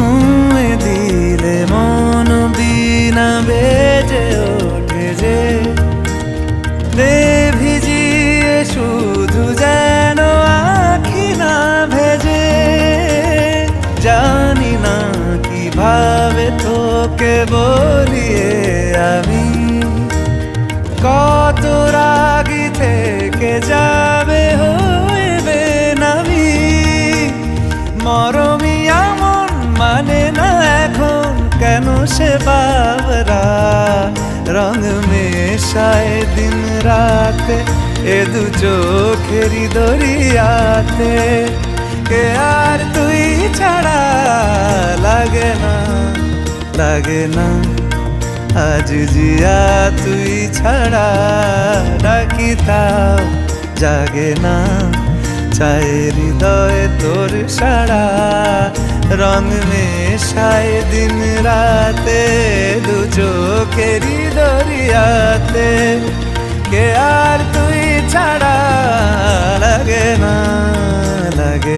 ছুঁয়ে দিলে মন বিনা বেজে ওঠে যে দে ভিজিয়ে শুধু যেন আখি না ভেজে। জানি না কিভাবে তোকে বলিয়ে আমি কত রাগি থেকে যাবে হইবে নামি। মরমি এমন মানে না এখন কেন সে বাবরা রং মেশায় দিন রাতে এ দু চোখেরই দরিয়াতে। কে আর তুই ছাড়া লাগে না লাগে না আজ জিয়া তুই ছাড়া ডাকি তাও জাগে না। চায় হৃদয় তোর সারা রং মেশায় দিন রাতে দু চোখেরই দরিয়াতে। কে আর তুই ছাড়া